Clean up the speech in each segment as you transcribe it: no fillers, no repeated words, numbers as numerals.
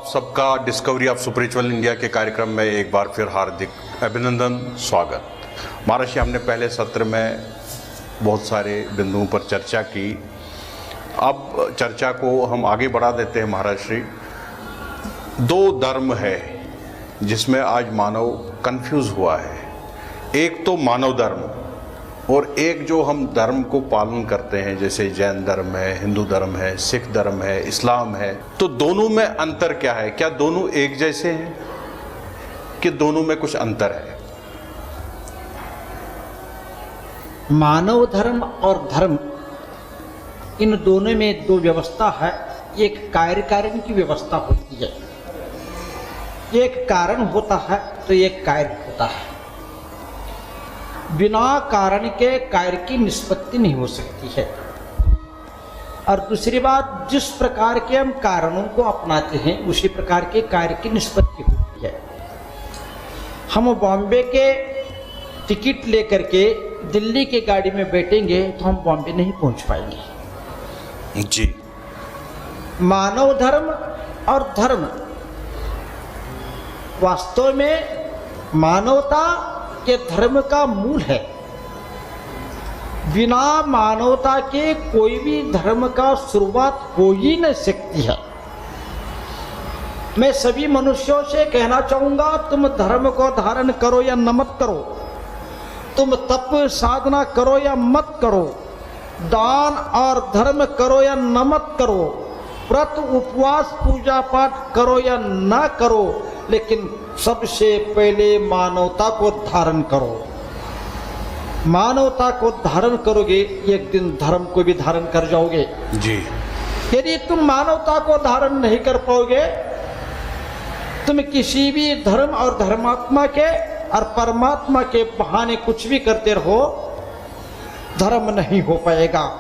सबका discovery of spiritual India के कार्यक्रम में एक बार फिर हार्दिक अभिनंदन, स्वागत। महर्षि, हमने पहले सत्र में बहुत सारे बिंदुओं पर चर्चा की। अब चर्चा को हम आगे बढ़ा देते हैं महर्षि। दो धर्म है जिसमें आज मानव कंफ्यूज हुआ है। एक तो मानव धर्म और एक जो हम धर्म को पालन करते हैं, जैसे जैन धर्म है, हिंदू धर्म है, सिख धर्म है, इस्लाम है। तो दोनों में अंतर क्या है? क्या दोनों एक जैसे हैं कि दोनों में कुछ अंतर है? मानव धर्म और धर्म, इन दोनों में दो व्यवस्था है। एक कार्यकारण की व्यवस्था होती है, एक कारण होता है तो एक कार्य होता है। बिना कारण के कार्य की निष्पत्ति नहीं हो सकती है। और दूसरी बात, जिस प्रकार के हम कारणों को अपनाते हैं उसी प्रकार के कार्य की निष्पत्ति होती है। हम बॉम्बे के टिकट लेकर के दिल्ली की गाड़ी में बैठेंगे तो हम बॉम्बे नहीं पहुंच पाएंगे जी। मानव धर्म और धर्म, वास्तव में मानवता के धर्म का मूल है। बिना मानवता के कोई भी धर्म का शुरुआत हो ही नहीं सकती है। मैं सभी मनुष्यों से कहना चाहूंगा, तुम धर्म को धारण करो या न मत करो, तुम तप साधना करो या मत करो, दान और धर्म करो या न मत करो, व्रत उपवास पूजा पाठ करो या न करो, लेकिन सबसे पहले मानवता को धारण करो। मानवता को धारण करोगे, एक दिन धर्म को भी धारण कर जाओगे जी। यदि तुम मानवता को धारण नहीं कर पाओगे, तुम किसी भी धर्म और धर्मात्मा के और परमात्मा के बहाने कुछ भी करते रहो, धर्म नहीं हो पाएगा।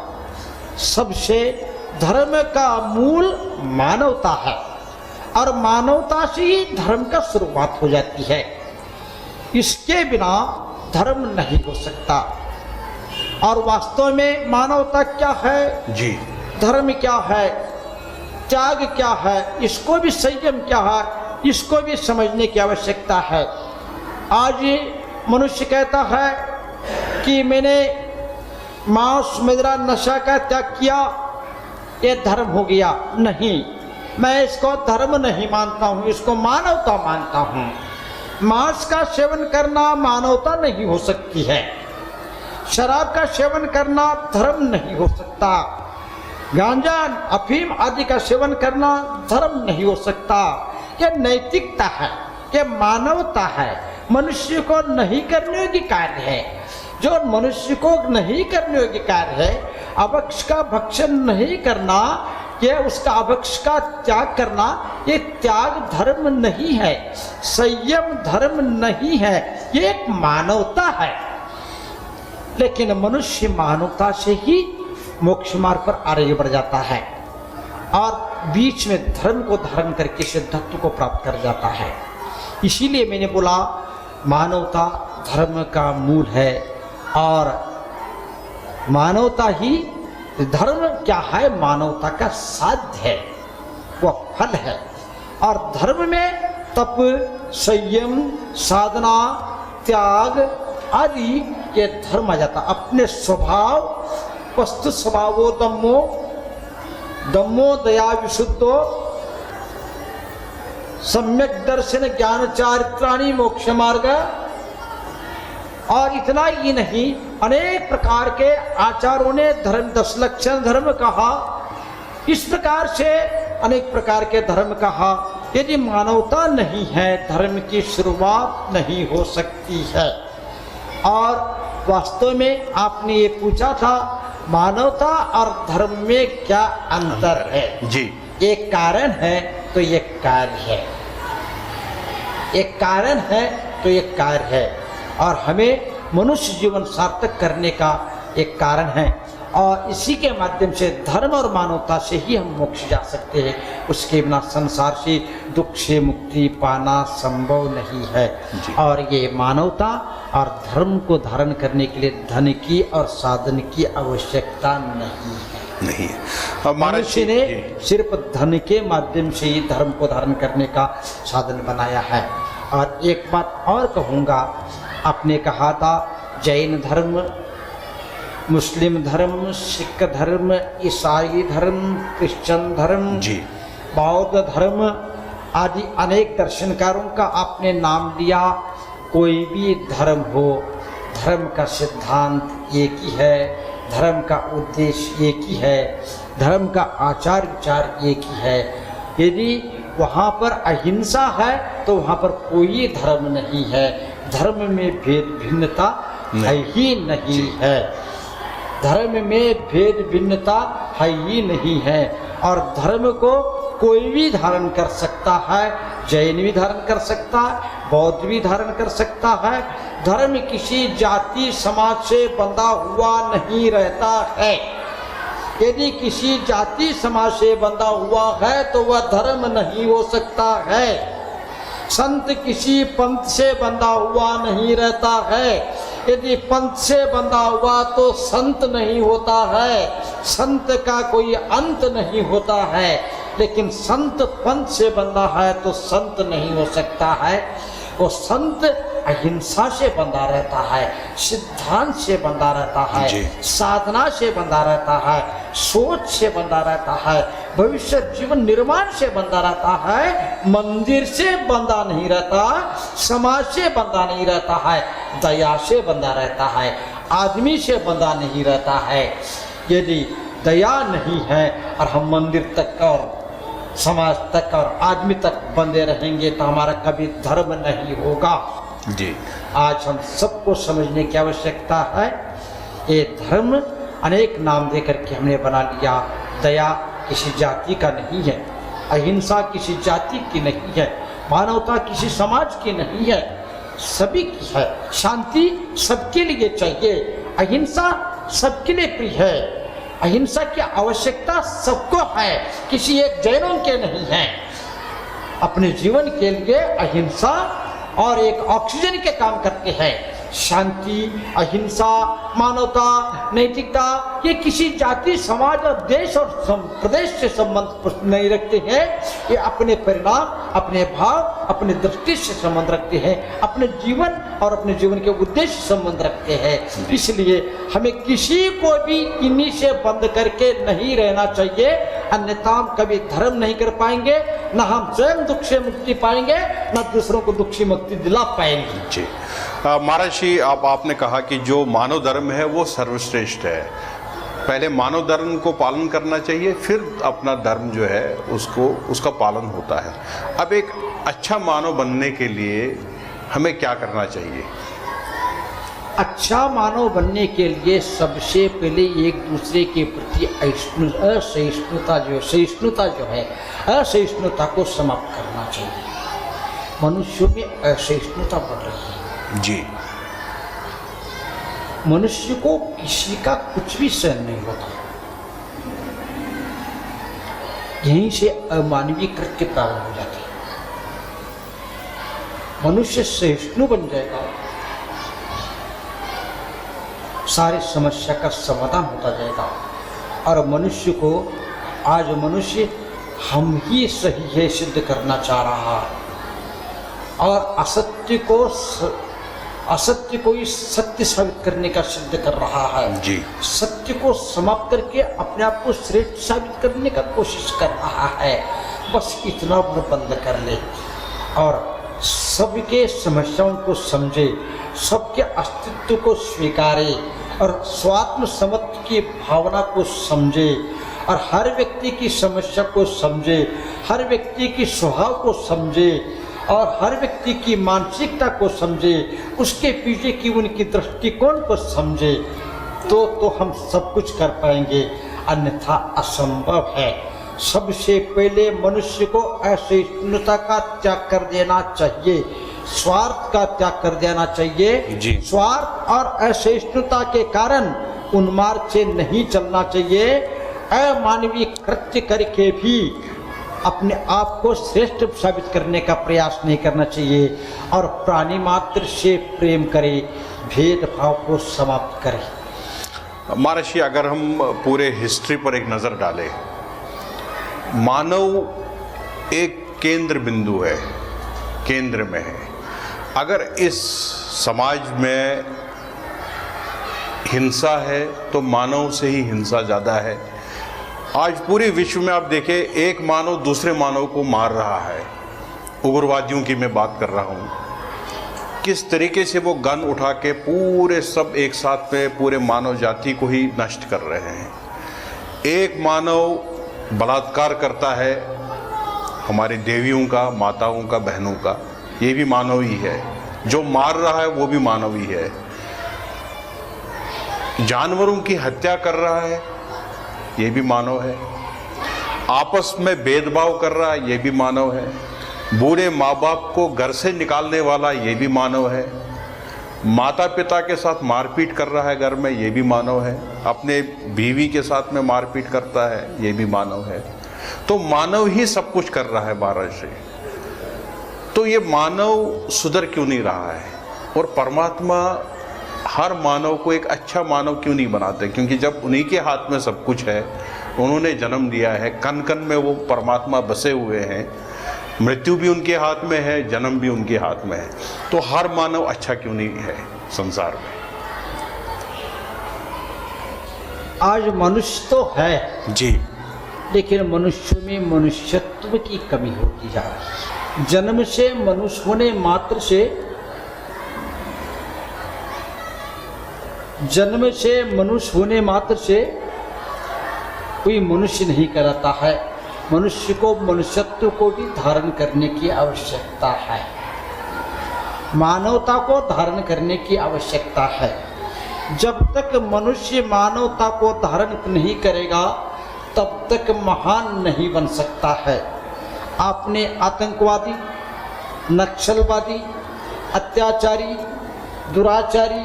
सबसे धर्म का मूल मानवता है और मानवता से ही धर्म का शुरुआत हो जाती है। इसके बिना धर्म नहीं हो सकता। और वास्तव में मानवता क्या है जी, धर्म क्या है, त्याग क्या है, इसको भी संयम क्या है, इसको भी समझने की आवश्यकता है। आज मनुष्य कहता है कि मैंने मांस मदिरा नशा का त्याग किया, ये धर्म हो गया। नहीं, मैं इसको धर्म नहीं मानता हूँ, इसको मानवता मानता हूँ। मांस का सेवन करना मानवता नहीं हो सकती है, शराब का सेवन करना धर्म नहीं हो सकता, गांजा अफीम आदि का सेवन करना धर्म नहीं हो सकता। ये नैतिकता है, ये मानवता है, मनुष्य को नहीं करने योग्य कार्य है। जो मनुष्य को नहीं करने योग्य कार्य है, अभक्ष का भक्षण नहीं करना, ये उसका अभक्ष का त्याग करना, ये त्याग धर्म नहीं है, संयम धर्म नहीं है, ये एक मानवता है। लेकिन मनुष्य मानवता से ही मोक्ष मार्ग पर आगे बढ़ जाता है और बीच में धर्म को धारण करके सिद्धत्व को प्राप्त कर जाता है। इसीलिए मैंने बोला मानवता धर्म का मूल है और मानवता ही धर्म क्या है, मानवता का साध्य है, वह फल है। और धर्म में तप, संयम, साधना, त्याग आदि के धर्म आ जाता। अपने स्वभाव वस्तु स्वभावो दम्मो दया विशुद्धो सम्यक दर्शन ज्ञान चारित्राणि मोक्ष मार्ग। और इतना ही नहीं, अनेक प्रकार के आचार्यों ने धर्म 10 लक्षण धर्म कहा, इस प्रकार से अनेक प्रकार के धर्म कहा। यदि मानवता नहीं है, धर्म की शुरुआत नहीं हो सकती है। और वास्तव में आपने ये पूछा था मानवता और धर्म में क्या अंतर है जी। एक कारण है तो एक कार्य है, एक कारण है तो एक कार्य है। और हमें मनुष्य जीवन सार्थक करने का एक कारण है और इसी के माध्यम से धर्म और मानवता से ही हम मोक्ष जा सकते हैं। उसके बिना संसार से दुख से मुक्ति पाना संभव नहीं है। और ये मानवता और धर्म को धारण करने के लिए धन की और साधन की आवश्यकता नहीं है। नहीं है। अब महाराज मनुष्य जी, ने सिर्फ धन के माध्यम से ही धर्म को धारण करने का साधन बनाया है। और एक बात और कहूँगा, आपने कहा था जैन धर्म, मुस्लिम धर्म, सिख धर्म, ईसाई धर्म, क्रिश्चियन धर्म, जी बौद्ध धर्म आदि अनेक दर्शनकारों का आपने नाम लिया। कोई भी धर्म हो, धर्म का सिद्धांत एक ही है, धर्म का उद्देश्य एक ही है, धर्म का आचार विचार एक ही है। यदि वहाँ पर अहिंसा है तो वहाँ पर कोई धर्म नहीं है। धर्म में भेद भिन्नता है ही नहीं है। धर्म में भेद भिन्नता है ही नहीं है। और धर्म को कोई भी धारण कर सकता है। जैन भी धारण कर सकता है, बौद्ध भी धारण कर सकता है। धर्म किसी जाति समाज से बंधा हुआ नहीं रहता है। यदि किसी जाति समाज से बंधा हुआ है तो वह धर्म नहीं हो सकता है। संत किसी पंथ से बंधा हुआ नहीं रहता है। यदि पंथ से बंधा हुआ तो संत नहीं होता है। संत का कोई अंत नहीं होता है। लेकिन संत पंथ से बंधा है तो संत नहीं हो सकता है। वो संत अहिंसा से बंधा रहता है, सिद्धांत से बंधा रहता है, साधना से बंधा रहता है, सोच से बंधा रहता है, भविष्य जीवन निर्माण से बंधा रहता है। मंदिर से बंधा नहीं रहता, समाज से बंधा नहीं रहता है, दया से बंधा रहता है, आदमी से बंधा नहीं रहता है। यदि दया नहीं है और हम मंदिर तक और समाज तक और आदमी तक बंधे रहेंगे तो हमारा कभी धर्म नहीं होगा। जी आज हम सबको समझने की आवश्यकता है। ये धर्म अनेक नाम देकर के हमने बना लिया। दया किसी जाति का नहीं है, अहिंसा किसी जाति की नहीं है, मानवता किसी समाज की नहीं है, सभी की है। शांति सबके लिए चाहिए, अहिंसा सबके लिए प्रिय है। अहिंसा की आवश्यकता सबको है, किसी एक जैनों के नहीं है। अपने जीवन के लिए अहिंसा और एक ऑक्सीजन के काम करते हैं। शांति, अहिंसा, मानवता, नैतिकता ये किसी जाति, समाज और देश और प्रदेश से संबंध नहीं रखते हैं। ये अपने परिणाम, अपने भाव, अपने दृष्टि से संबंध रखते हैं, अपने जीवन और अपने जीवन के उद्देश्य से संबंध रखते हैं। इसलिए हमें किसी को भी इन्हीं से बंद करके नहीं रहना चाहिए, अन्यथा हम कभी धर्म नहीं कर पाएंगे, न हम स्वयं दुख से मुक्ति पाएंगे, न दूसरों को दुख से मुक्ति दिला पाएंगे। जी महाराज जी, आपने कहा कि जो मानव धर्म है वो सर्वश्रेष्ठ है। पहले मानव धर्म को पालन करना चाहिए, फिर अपना धर्म जो है उसका पालन होता है। अब एक अच्छा मानव बनने के लिए हमें क्या करना चाहिए? अच्छा मानव बनने के लिए सबसे पहले एक दूसरे के प्रति असहिष्णुता जो है असहिष्णुता को समाप्त करना चाहिए। मनुष्यों में असहिष्णुता बढ़ रही है। जी मनुष्य को किसी का कुछ भी सहन नहीं होता। यहीं से अमानवीय कृत्य प्रारंभ हो जाते हैं। मनुष्य सहिष्णु बन जाएगा, सारी समस्या का समाधान होता जाएगा। और मनुष्य को आज मनुष्य हम ही सही है सिद्ध करना चाह रहा है और असत्य को ही सत्य साबित करने का सिद्ध कर रहा है। जी सत्य को समाप्त करके अपने आप को श्रेष्ठ साबित करने का कोशिश कर रहा है। बस इतना बंद कर ले और सबके समस्याओं को समझे, सबके अस्तित्व को स्वीकारे और स्वात्म समत्व की भावना को समझे और हर व्यक्ति की समस्या को समझे, हर व्यक्ति की स्वभाव को समझे और हर व्यक्ति की मानसिकता को समझे, उसके पीछे की उनकी दृष्टिकोण को समझे तो हम सब कुछ कर पाएंगे, अन्यथा असंभव है। सबसे पहले मनुष्य को असहिष्णुता का त्याग कर देना चाहिए, स्वार्थ का त्याग कर देना चाहिए। स्वार्थ और असहिष्णुता के कारण उन्मार्ग से नहीं चलना चाहिए। अमानवीय कृत्य करके भी अपने आप को श्रेष्ठ साबित करने का प्रयास नहीं करना चाहिए और प्राणी मात्र से प्रेम करे, भेदभाव को समाप्त करे। महर्षि, अगर हम पूरे हिस्ट्री पर एक नज़र डालें, मानव एक केंद्र बिंदु है, केंद्र में है। अगर इस समाज में हिंसा है तो मानव से ही हिंसा ज़्यादा है। आज पूरे विश्व में आप देखें, एक मानव दूसरे मानव को मार रहा है। उग्रवादियों की मैं बात कर रहा हूँ, किस तरीके से वो गन उठा के पूरे सब एक साथ में पूरे मानव जाति को ही नष्ट कर रहे हैं। एक मानव बलात्कार करता है हमारी देवियों का, माताओं का, बहनों का, ये भी मानव ही है। जो मार रहा है वो भी मानव ही है। जानवरों की हत्या कर रहा है, ये भी मानव है। आपस में भेदभाव कर रहा है, ये भी मानव है। बूढ़े माँ बाप को घर से निकालने वाला, ये भी मानव है। माता पिता के साथ मारपीट कर रहा है घर में, ये भी मानव है। अपने बीवी के साथ में मारपीट करता है, ये भी मानव है। तो मानव ही सब कुछ कर रहा है बाहर से। तो ये मानव सुधर क्यों नहीं रहा है? और परमात्मा हर मानव को एक अच्छा मानव क्यों नहीं बनाते? क्योंकि जब उन्हीं के हाथ में सब कुछ है, उन्होंने जन्म दिया है, कण कण में वो परमात्मा बसे हुए हैं, मृत्यु भी उनके हाथ में है, जन्म भी उनके हाथ में है, तो हर मानव अच्छा क्यों नहीं है संसार में? आज मनुष्य तो है जी, लेकिन मनुष्य में मनुष्यत्व की कमी होती जा रही है। जन्म से मनुष्य होने मात्र से, जन्म से मनुष्य होने मात्र से कोई मनुष्य नहीं कराता है। मनुष्य को मनुष्यत्व को भी धारण करने की आवश्यकता है, मानवता को धारण करने की आवश्यकता है। जब तक मनुष्य मानवता को धारण नहीं करेगा तब तक महान नहीं बन सकता है। आपने आतंकवादी, नक्सलवादी, अत्याचारी, दुराचारी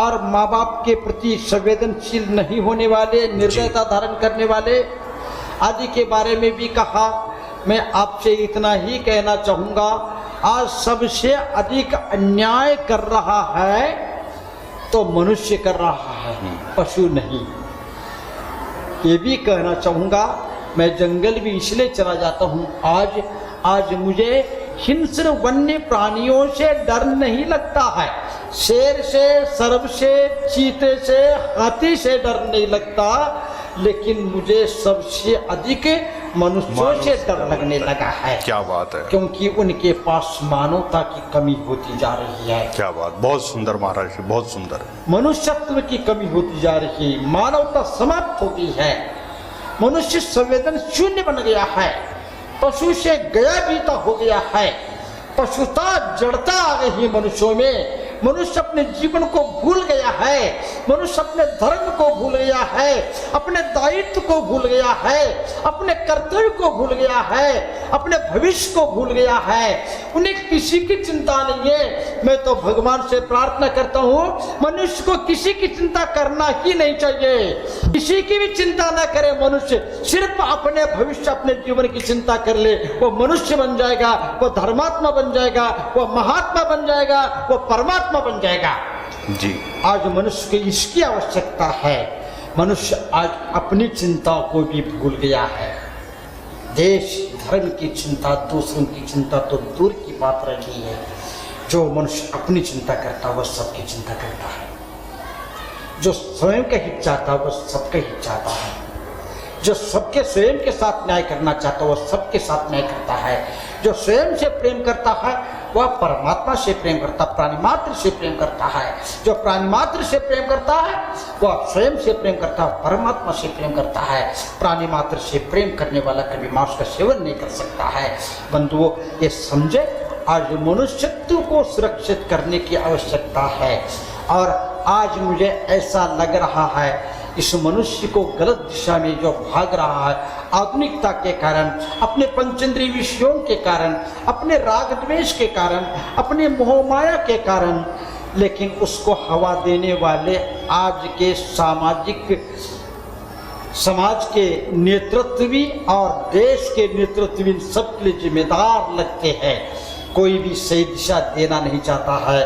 और माँ बाप के प्रति संवेदनशील नहीं होने वाले, निर्दयता धारण करने वाले आदि के बारे में भी कहा। मैं आपसे इतना ही कहना चाहूँगा, आज सबसे अधिक अन्याय कर रहा है तो मनुष्य कर रहा है, पशु नहीं। ये भी कहना चाहूँगा, मैं जंगल भी इसलिए चला जाता हूँ, आज मुझे हिंस्र वन्य प्राणियों से डर नहीं लगता है। शेर से, सर्प से, चीते से, हाथी से डर नहीं लगता, लेकिन मुझे सबसे अधिक मनुष्यों से डर लगने लगा है। क्या बात है! क्योंकि उनके पास मानवता की कमी होती जा रही है। क्या बात, बहुत सुंदर महाराज, बहुत सुंदर। मनुष्यत्व की कमी होती जा रही है, मानवता समाप्त हो गई है। मनुष्य संवेदन शून्य बन गया है, पशु से गया बीता हो गया है। पशुता, जड़ता आ गई है मनुष्यों में। मनुष्य अपने जीवन को भूल गया है, मनुष्य अपने धर्म को भूल गया है, अपने दायित्व को भूल गया है, अपने कर्तव्य को भूल गया है, अपने भविष्य को भूल गया है। उन्हें किसी की चिंता नहीं है। मैं तो भगवान से प्रार्थना करता हूँ, मनुष्य को किसी की चिंता करना ही नहीं चाहिए। किसी की भी चिंता ना करे मनुष्य, सिर्फ अपने भविष्य, अपने जीवन की चिंता कर ले, वो मनुष्य बन जाएगा, वो धर्मात्मा बन जाएगा, वो महात्मा बन जाएगा, वो परमात्मा बन जाएगा। जी, आज मनुष्य की इसकी आवश्यकता है। मनुष्य आज अपनी चिंता को भी भूल गया है। देश धर्म की चिंता, दूसरों की चिंता तो दूर की बात रही है। जो मनुष्य अपनी चिंता करता है वह सबकी चिंता करता है। जो स्वयं का हित चाहता है वह सबका हित चाहता है। जो सबके स्वयं के साथ न्याय करना चाहता है वह सबके साथ न्याय करता है। जो स्वयं से प्रेम करता है वह परमात्मा से प्रेम करता, प्राणी मात्र से प्रेम करता है। जो प्राणी मात्र से प्रेम करता है वह स्वयं से प्रेम करता है, परमात्मा से प्रेम करता है। प्राणी मात्र से प्रेम करने वाला कभी मांस का सेवन नहीं कर सकता है। बंधुओं, ये समझे, आज मनुष्यत्व को सुरक्षित करने की आवश्यकता है। और आज मुझे ऐसा लग रहा है इस मनुष्य को गलत दिशा में जो भाग रहा है, आधुनिकता के कारण, अपने पंचेंद्रिय विषयों के कारण, अपने राग द्वेष के कारण, अपने मोह माया के कारण, लेकिन उसको हवा देने वाले आज के समाज के नेतृत्वी और देश के नेतृत्वी सबके लिए जिम्मेदार लगते हैं। कोई भी सही दिशा देना नहीं चाहता है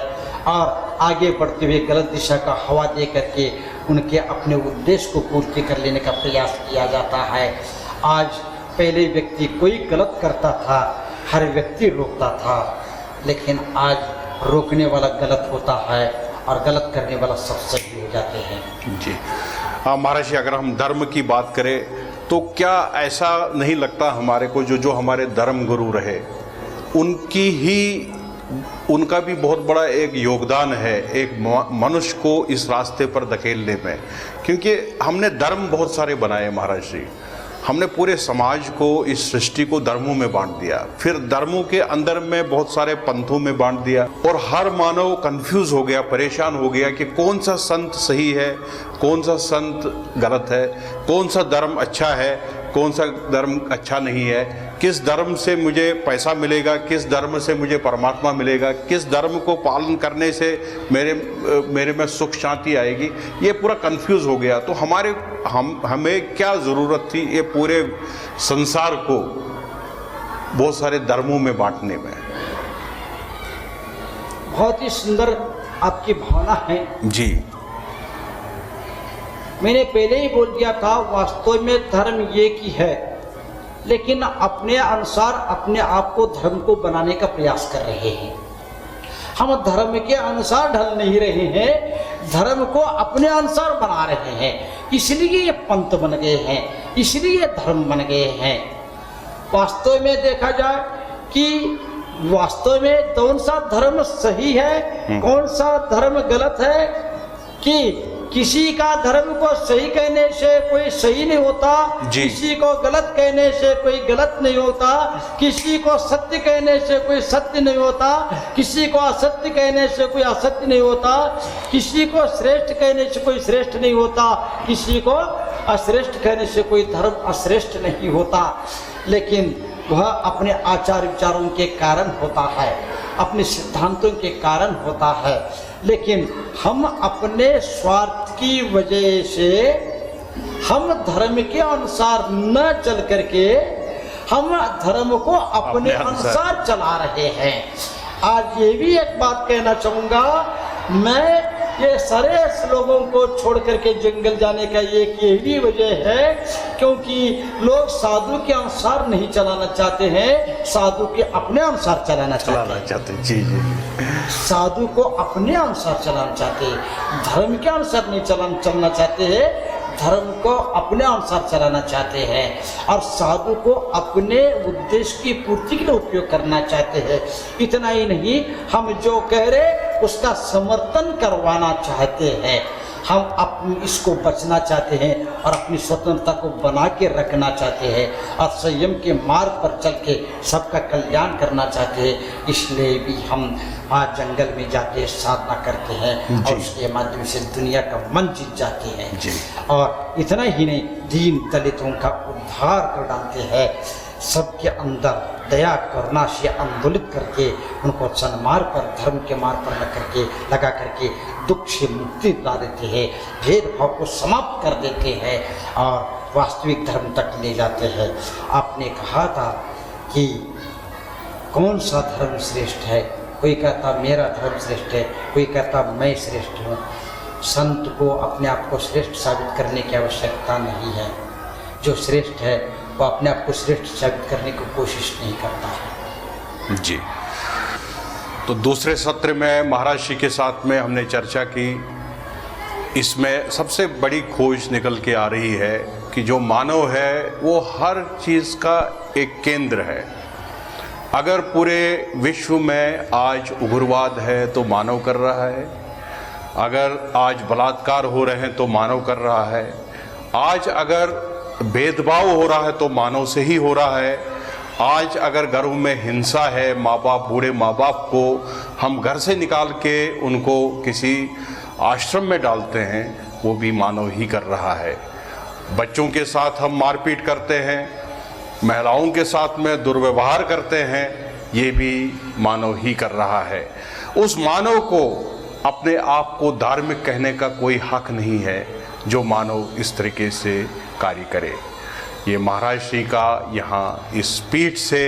और आगे बढ़ते हुए गलत दिशा का हवा दे करके उनके अपने उद्देश्य को पूर्ति कर लेने का प्रयास किया जाता है। आज पहले व्यक्ति कोई गलत करता था, हर व्यक्ति रोकता था, लेकिन आज रोकने वाला गलत होता है और गलत करने वाला सब सही हो जाते हैं। जी हाँ महाराज जी, अगर हम धर्म की बात करें तो क्या ऐसा नहीं लगता हमारे को जो हमारे धर्म गुरु रहे उनका भी बहुत बड़ा एक योगदान है एक मनुष्य को इस रास्ते पर धकेलने में, क्योंकि हमने धर्म बहुत सारे बनाए महाराज जी। हमने पूरे समाज को, इस सृष्टि को धर्मों में बांट दिया, फिर धर्मों के अंदर में बहुत सारे पंथों में बांट दिया और हर मानव कंफ्यूज हो गया, परेशान हो गया कि कौन सा संत सही है, कौन सा संत गलत है, कौन सा धर्म अच्छा है, कौन सा धर्म अच्छा नहीं है, किस धर्म से मुझे पैसा मिलेगा, किस धर्म से मुझे परमात्मा मिलेगा, किस धर्म को पालन करने से मेरे में सुख शांति आएगी। ये पूरा कंफ्यूज हो गया। तो हमें क्या ज़रूरत थी ये पूरे संसार को बहुत सारे धर्मों में बांटने में। बहुत ही सुंदर आपकी भावना है जी। मैंने पहले ही बोल दिया था, वास्तव में धर्म एक ही है, लेकिन अपने अनुसार अपने आप को धर्म को बनाने का प्रयास कर रहे हैं। हम धर्म के अनुसार ढल नहीं रहे हैं, धर्म को अपने अनुसार बना रहे हैं। इसलिए ये पंथ बन गए हैं, इसलिए धर्म बन गए हैं। वास्तव में देखा जाए कि वास्तव में कौन सा धर्म सही है, कौन सा धर्म गलत है, कि किसी का धर्म को सही कहने से कोई सही नहीं होता, किसी को गलत कहने से कोई गलत नहीं होता, किसी को सत्य कहने से कोई सत्य नहीं होता, किसी को असत्य कहने से कोई असत्य नहीं होता, किसी को श्रेष्ठ कहने से कोई श्रेष्ठ नहीं होता, किसी को अश्रेष्ठ कहने से कोई धर्म अश्रेष्ठ नहीं होता। लेकिन वह अपने आचार विचारों के कारण होता है, अपने सिद्धांतों के कारण होता है। लेकिन हम अपने स्वार्थ की वजह से हम धर्म के अनुसार न चल करके हम धर्म को अपने अनुसार चला रहे हैं। आज ये भी एक बात कहना चाहूँगा, मैं ये सारे लोगों को छोड़ करके जंगल जाने का एक यही वजह है, क्योंकि लोग साधु के अनुसार नहीं चलाना चाहते हैं, साधु के अपने अनुसार चलाना चाहते हैं। जी जी। साधु को अपने अनुसार चलाना चाहते हैं, धर्म के अनुसार नहीं चलना चाहते हैं, धर्म को अपने अनुसार चलाना चाहते हैं और साधु को अपने उद्देश्य की पूर्ति के लिए उपयोग करना चाहते हैं। इतना ही नहीं, हम जो कह रहे उसका समर्थन करवाना चाहते हैं। हम इसको बचना चाहते हैं और अपनी स्वतंत्रता को बना के रखना चाहते हैं और संयम के मार्ग पर चल के सबका कल्याण करना चाहते हैं। इसलिए भी हम आज जंगल में जाके साधना करते हैं और उसके माध्यम से दुनिया का मन जीत जाते हैं। और इतना ही नहीं, दीन दलितों का उद्धार कर डालते हैं, सबके अंदर दया करुणा से आंदोलित करके उनको सन्मार्ग पर, धर्म के मार्ग पर लगा करके दुख से मुक्ति दिला देते हैं, भेदभाव को समाप्त कर देते हैं और वास्तविक धर्म तक ले जाते हैं। आपने कहा था कि कौन सा धर्म श्रेष्ठ है, कोई कहता मेरा धर्म श्रेष्ठ है, कोई कहता मैं श्रेष्ठ हूँ। संत को अपने आप को श्रेष्ठ साबित करने की आवश्यकता नहीं है। जो श्रेष्ठ है वो अपने आप को श्रेष्ठ साबित करने की कोशिश नहीं करता है। जी। तो दूसरे सत्र में महाराज जी के साथ में हमने चर्चा की, इसमें सबसे बड़ी खोज निकल के आ रही है कि जो मानव है वो हर चीज़ का एक केंद्र है। अगर पूरे विश्व में आज उग्रवाद है तो मानव कर रहा है, अगर आज बलात्कार हो रहे हैं तो मानव कर रहा है, आज अगर भेदभाव हो रहा है तो मानव से ही हो रहा है, आज अगर घरों में हिंसा है, माँ बाप, बूढ़े माँ बाप को हम घर से निकाल के उनको किसी आश्रम में डालते हैं, वो भी मानव ही कर रहा है। बच्चों के साथ हम मारपीट करते हैं, महिलाओं के साथ में दुर्व्यवहार करते हैं, ये भी मानव ही कर रहा है। उस मानव को अपने आप को धार्मिक कहने का कोई हक नहीं है जो मानव इस तरीके से कार्य करे। ये महाराज श्री का यहाँ इस पीठ से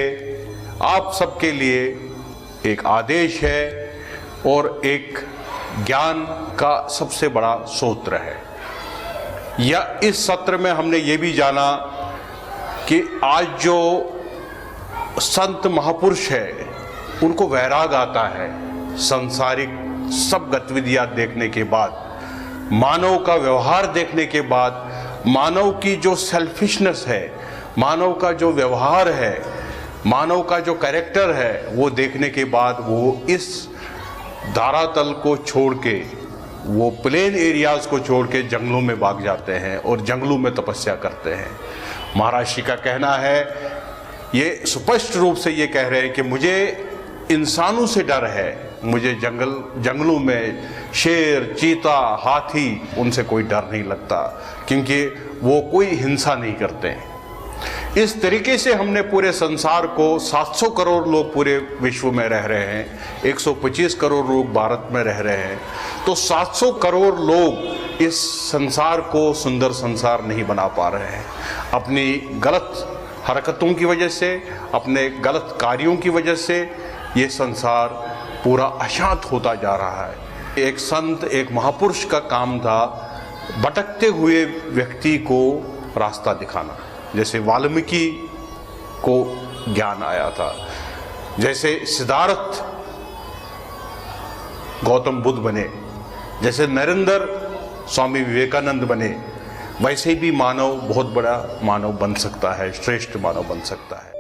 आप सबके लिए एक आदेश है और एक ज्ञान का सबसे बड़ा सूत्र है। या इस सत्र में हमने ये भी जाना कि आज जो संत महापुरुष है उनको वैराग आता है सांसारिक सब गतिविधियां देखने के बाद, मानव का व्यवहार देखने के बाद, मानव की जो सेल्फिशनेस है, मानव का जो व्यवहार है, मानव का जो कैरेक्टर है, वो देखने के बाद वो इस धरातल को छोड़ के, वो प्लेन एरियाज को छोड़ के जंगलों में भाग जाते हैं और जंगलों में तपस्या करते हैं। महर्षि का कहना है, ये स्पष्ट रूप से ये कह रहे हैं कि मुझे इंसानों से डर है, मुझे जंगलों में शेर, चीता, हाथी, उनसे कोई डर नहीं लगता, क्योंकि वो कोई हिंसा नहीं करते हैं। इस तरीके से हमने पूरे संसार को 700 करोड़ लोग पूरे विश्व में रह रहे हैं, 125 करोड़ लोग भारत में रह रहे हैं, तो 700 करोड़ लोग इस संसार को सुंदर संसार नहीं बना पा रहे हैं। अपनी गलत हरकतों की वजह से, अपने गलत कार्यों की वजह से ये संसार पूरा अशांत होता जा रहा है। एक संत, एक महापुरुष का काम था भटकते हुए व्यक्ति को रास्ता दिखाना। जैसे वाल्मीकि को ज्ञान आया था, जैसे सिद्धार्थ गौतम बुद्ध बने, जैसे नरेंद्र स्वामी विवेकानंद बने, वैसे भी मानव बहुत बड़ा मानव बन सकता है, श्रेष्ठ मानव बन सकता है।